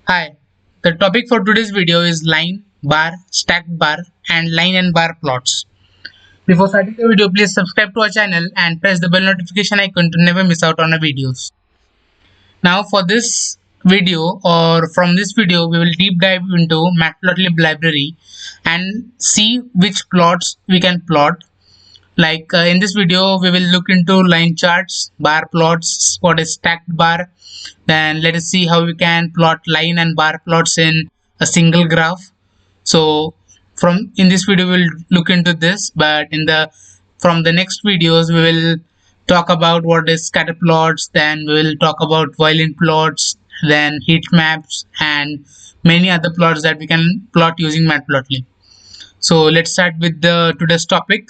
Hi, the topic for today's video is line, bar, stacked bar and line and bar plots. Before starting the video, please subscribe to our channel and press the bell notification icon to never miss out on our videos. Now for this video or from this video, we will deep dive into Matplotlib library and see which plots we can plot. In this video, we will look into line charts, bar plots, what is stacked bar. Then let us see how we can plot line and bar plots in a single graph. So from in this video, we'll look into this, but in the from the next videos, we will talk about what is scatter plots. Then we will talk about violin plots, then heat maps, and many other plots that we can plot using Matplotlib. So let's start with the today's topic.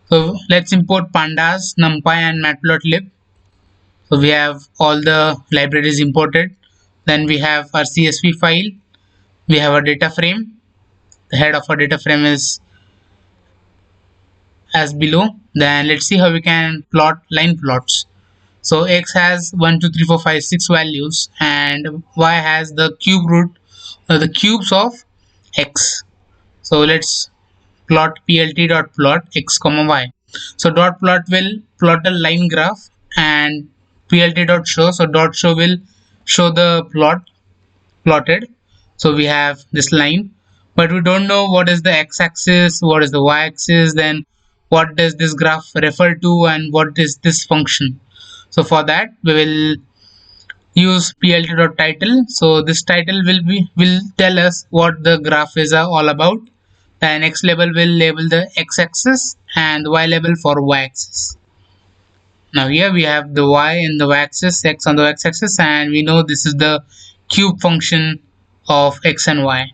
So let's import pandas, numpy and matplotlib. So we have all the libraries imported. Then we have our CSV file. We have our data frame. The head of our data frame is as below. Then let's see how we can plot line plots. So x has 1, 2, 3, 4, 5, 6 values and y has the cube root, the cubes of x. So let's plot plt.plot x comma y. So dot plot will plot a line graph and plt.show, so dot show will show the plotted. So we have this line, but we don't know what is the x-axis, what is the y-axis, then what does this graph refer to and what is this function. So for that we will use plt.title. So this title will tell us what the graph is all about. Then x label will label the x-axis and y label for y-axis. Now here we have the y in the y-axis, x on the x-axis, and we know this is the cube function of x and y.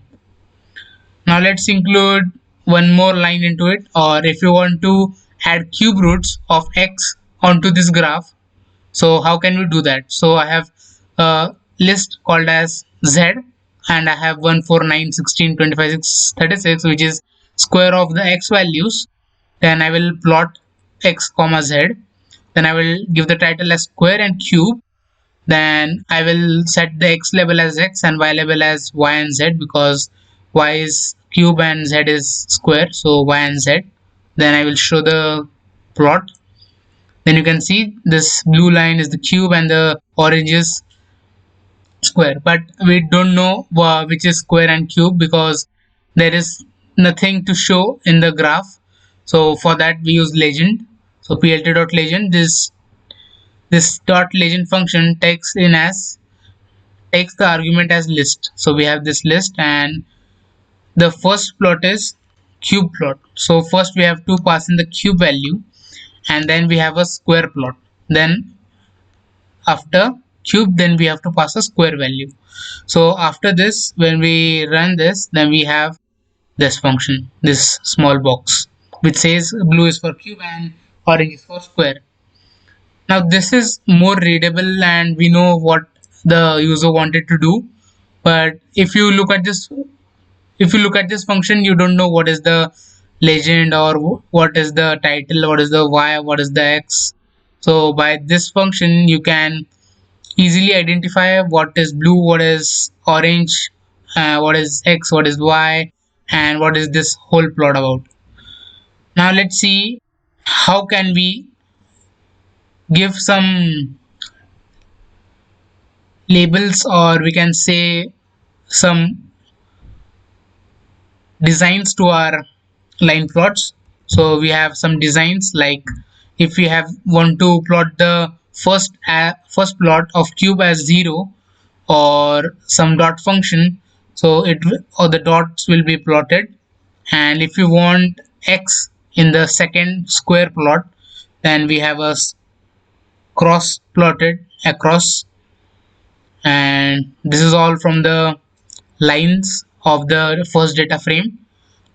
Now let's include one more line into it, or if you want to add cube roots of x onto this graph, so how can we do that? So I have a list called as z, and I have 1, 4, 9, 16, 25, 6, 36, which is square of the x values. Then I will plot x comma z. Then I will give the title as square and cube. Then I will set the x label as x and y label as y and z, because y is cube and z is square, so y and z. Then I will show the plot. Then you can see this blue line is the cube and the orange is square, but we don't know which is square and cube because there is nothing to show in the graph. So for that we use legend. So plt.legend, this dot legend function takes the argument as list. So we have this list, and the first plot is cube plot. So first we have to pass in the cube value, and then we have a square plot. Then after cube, then we have to pass a square value. So after this, when we run this, then we have this function, this small box which says blue is for cube and orange is for square. Now this is more readable and we know what the user wanted to do. But if you look at this function, you don't know what is the legend or what is the title, what is the y, what is the x. So by this function you can easily identify what is blue, what is orange, what is x, what is y, and what is this whole plot about. Now let's see how can we give some labels, or we can say some designs to our line plots. So we have some designs, like if we want to plot the first plot of cube as 0 or some dot function, so the dots will be plotted. And if you want x in the second square plot, then we have a cross plotted across. And this is all from the lines of the first data frame,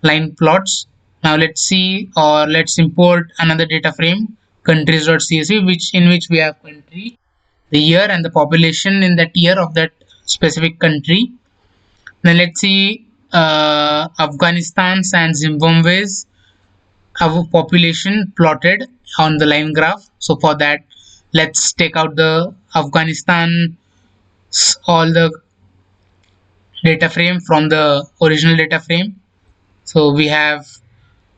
line plots. Now let's see, or let's import another data frame, countries.csv, in which we have country, the year and the population in that year of that specific country. Then let's see Afghanistan's and Zimbabwe's our population plotted on the line graph. So for that, let's take out the Afghanistan, all the data frame from the original data frame. So we have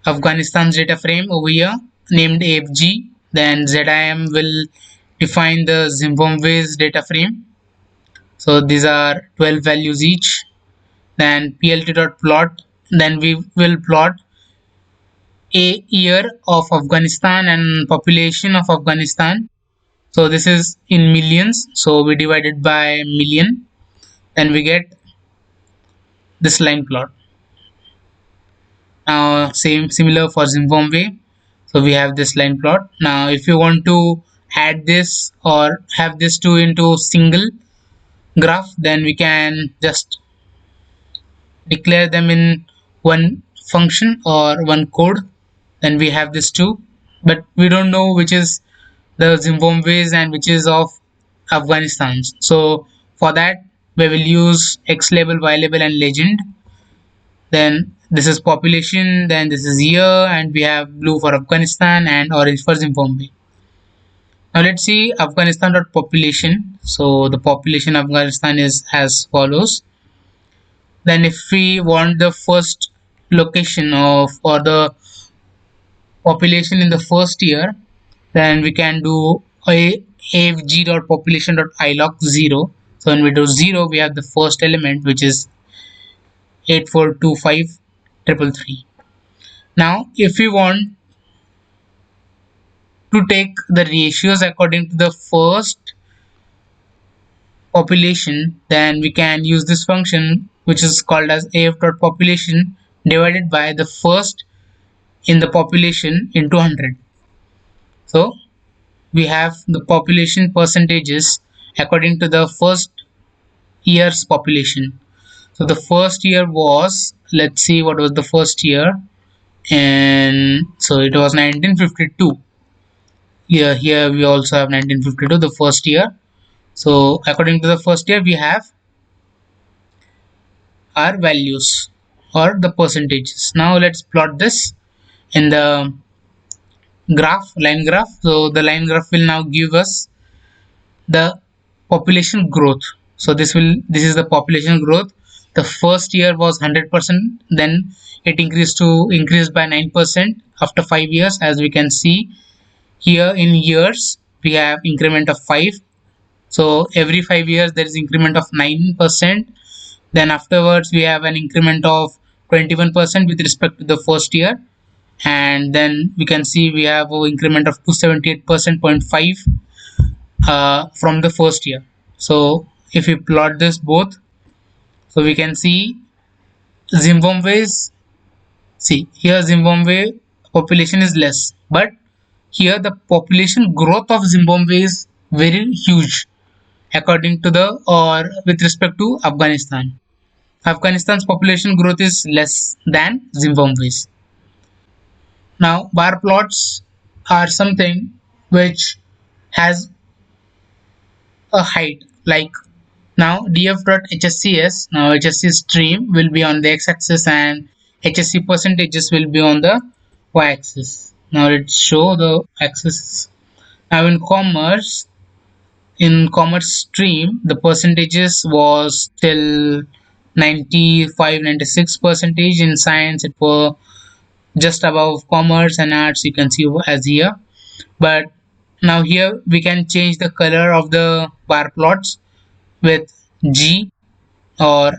Afghanistan's data frame over here named AFG. Then ZIM will define the Zimbabwe's data frame. So these are 12 values each. Then plt.plot. Then we will plot a year of Afghanistan and population of Afghanistan. So this is in millions. So we divide it by million. Then we get this line plot. Now similar for Zimbabwe. So we have this line plot. Now if you want to add this or have this two into single graph, then we can just declare them in one function or one code. Then we have this two, but we don't know which is the Zimbabwe's and which is of Afghanistan's. So for that we will use X label, Y label and legend. Then this is population, then this is year, and we have blue for Afghanistan and orange for Zimbabwe. Now let's see Afghanistan.population. So the population of Afghanistan is as follows. Then if we want the first location of or the population in the first year, then we can do a afg.population.ilog 0. So when we do 0, we have the first element, which is 8425333. Now if we want to take the ratios according to the first population, then we can use this function, which is called as af.population divided by the first in the population into 100. So we have the population percentages according to the first year's population. So the first year was, let's see what was the first year, and so it was 1952. Here we also have 1952, the first year. So according to the first year, we have our values or the percentages. Now let's plot this in the line graph. So the line graph will now give us the population growth. So this is the population growth. The first year was 100%, then it increased by 9% after 5 years. As we can see here in years, we have increment of 5. So every 5 years there is increment of 9%. Then afterwards we have an increment of 21% with respect to the first year, and then we can see we have an increment of 278%.5 from the first year. So if we plot this both, so we can see Zimbabwe's, see here Zimbabwe population is less, but here the population growth of Zimbabwe is very huge according to the or with respect to Afghanistan. Afghanistan's population growth is less than Zimbabwe's. Now bar plots are something which has a height, like now df.hscs, now hsc stream will be on the x-axis and hsc percentages will be on the y-axis. Now let's show the axis. Now in commerce stream the percentages was till 95-96 percentage. In science it was just above commerce, and arts you can see as here. But now here we can change the color of the bar plots with G, or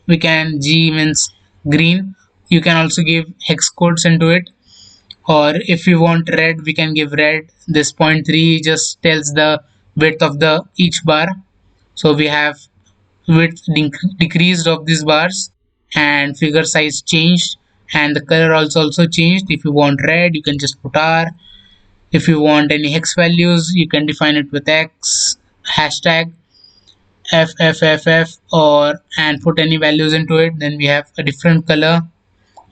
we can G means green. You can also give hex codes into it, or if you want red we can give red. This 0.3 just tells the width of the each bar. So we have width decreased of these bars and figure size changed, and the color also changed. If you want red you can just put R. If you want any hex values you can define it with X hashtag FFFF or and put any values into it. Then we have a different color.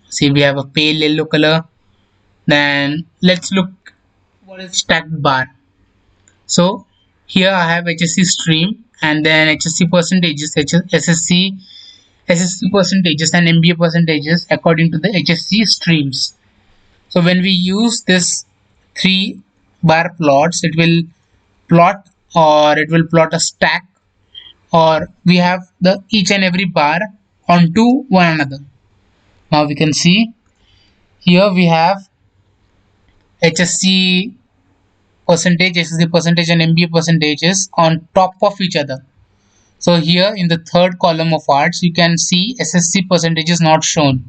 See, we have a pale yellow color. Then let's look what is stacked bar. So here I have HSC stream and then HSC percentages, SSC percentages and MBA percentages according to the HSC streams. So when we use this 3 bar plots, it will plot a stack, or we have the each and every bar onto one another. Now we can see here we have HSC percentage, SSC percentage, and MBA percentages on top of each other. So here in the third column of arts, you can see SSC percentage is not shown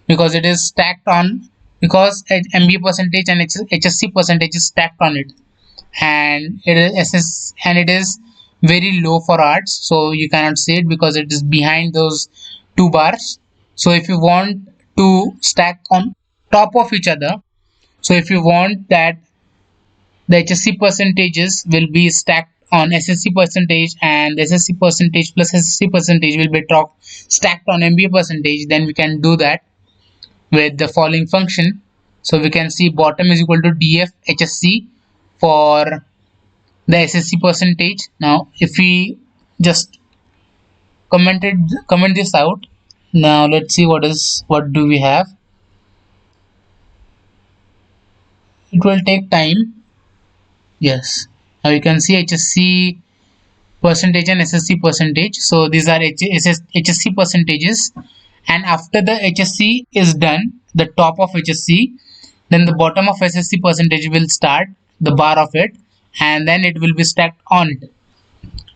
because it is stacked on, because MBA percentage and HSC percentage is stacked on it, and it is very low for arts, so you cannot see it because it is behind those two bars. So if you want to stack on top of each other, so if you want that the HSC percentages will be stacked on SSC percentage, and SSC percentage plus SSC percentage will be stacked on MBA percentage, then we can do that with the following function. So we can see bottom is equal to df HSC for the SSC percentage. Now if we just comment this out, now let's see what do we have. It will take time. Yes, now you can see HSC percentage and SSC percentage. So these are HSC percentages, and after the HSC is done, the top of HSC, then the bottom of SSC percentage will start the bar of it, and then it will be stacked on it.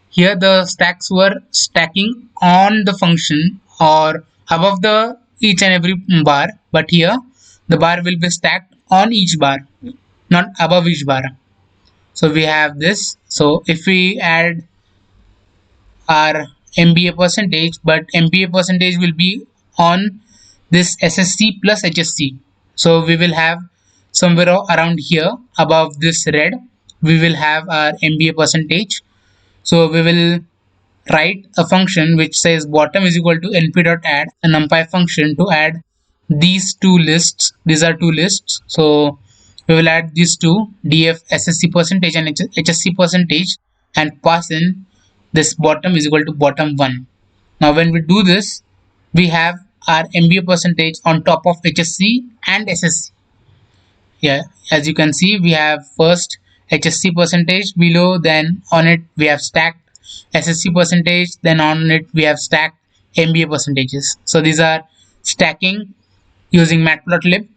Here the stacks were stacking on the function or above the each and every bar, but here the bar will be stacked on each bar, not above each bar. So we have this. So if we add our MBA percentage, but MBA percentage will be on this SSC plus HSC. So we will have somewhere around here above this red, we will have our MBA percentage. So we will write a function which says bottom is equal to np.add a numpy function to add these two lists. These are two lists. So we will add these two, df SSC percentage and HSC percentage, and pass in this bottom is equal to bottom 1. Now when we do this, we have our MBA percentage on top of HSC and SSC. Yeah, as you can see, we have first HSC percentage below, then on it we have stacked SSC percentage, then on it we have stacked MBA percentages. So these are stacking using matplotlib.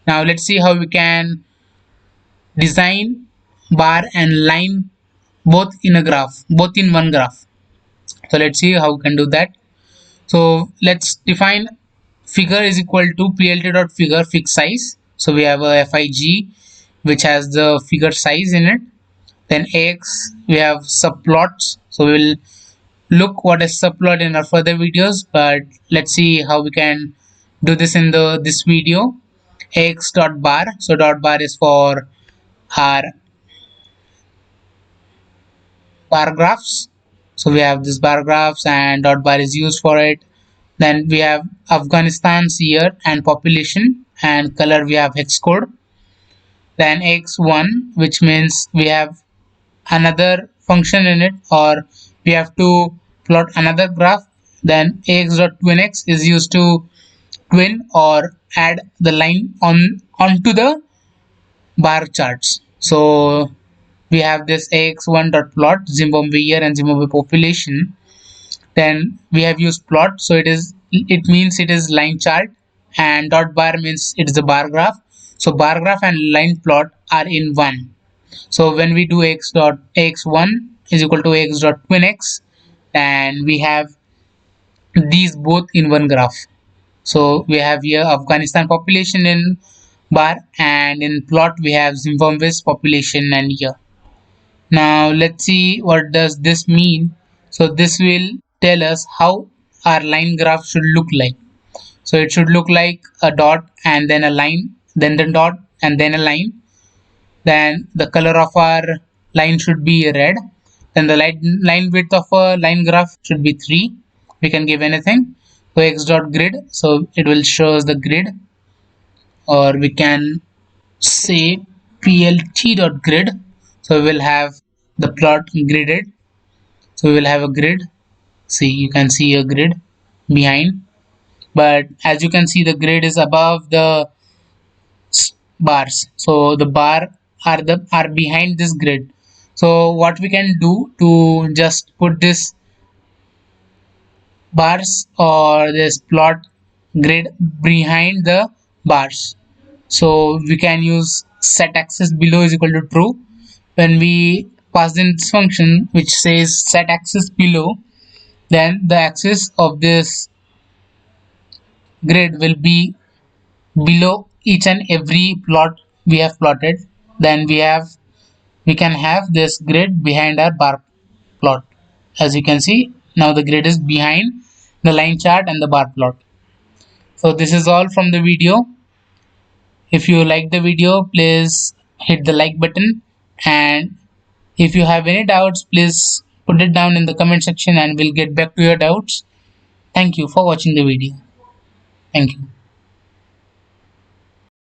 Now let's see how we can design bar and line both in one graph. So let's see how we can do that. So let's define figure is equal to plt.figure fixed size. So we have a fig which has the figure size in it. Then ax, we have subplots. So we will look what is subplot in our further videos, but let's see how we can do this in this video. Ax dot bar. So dot bar is for our bar graphs. So we have this bar graphs and dot bar is used for it. Then we have Afghanistan's year and population, and color we have hex code. Then x1, which means we have another function in it, or we have to plot another graph. Then ax.twinx is used to twin or add the line onto the bar charts. So we have this ax1.plot Zimbabwe year and Zimbabwe population. Then we have used plot, so it means it is line chart, and dot bar means it is a bar graph. So bar graph and line plot are in one. So when we do x1 is equal to x.twinx, and we have these both in one graph. So we have here Afghanistan population in bar, and in plot we have Zimbabwe's population and year. Now let's see what does this mean. So this will tell us how our line graph should look like. So it should look like a dot and then a line, then the dot and then a line. Then the color of our line should be red. Then the line width of a line graph should be 3. We can give anything. So x dot grid, so it will show us the grid, or we can say plt dot grid. So we will have the plot gridded. So we will have a grid. See, you can see a grid behind, but as you can see, the grid is above the bars. So the bar are behind this grid. So what we can do to just put this bars or this plot grid behind the bars. So we can use set axis below is equal to true. When we pass in this function which says set axis below, then the axis of this grid will be below each and every plot we have plotted. Then we can have this grid behind our bar plot. As you can see, now the grid is behind the line chart and the bar plot. So this is all from the video. If you like the video, please hit the like button, and if you have any doubts, please put it down in the comment section and we'll get back to your doubts. Thank you for watching the video. Thank you.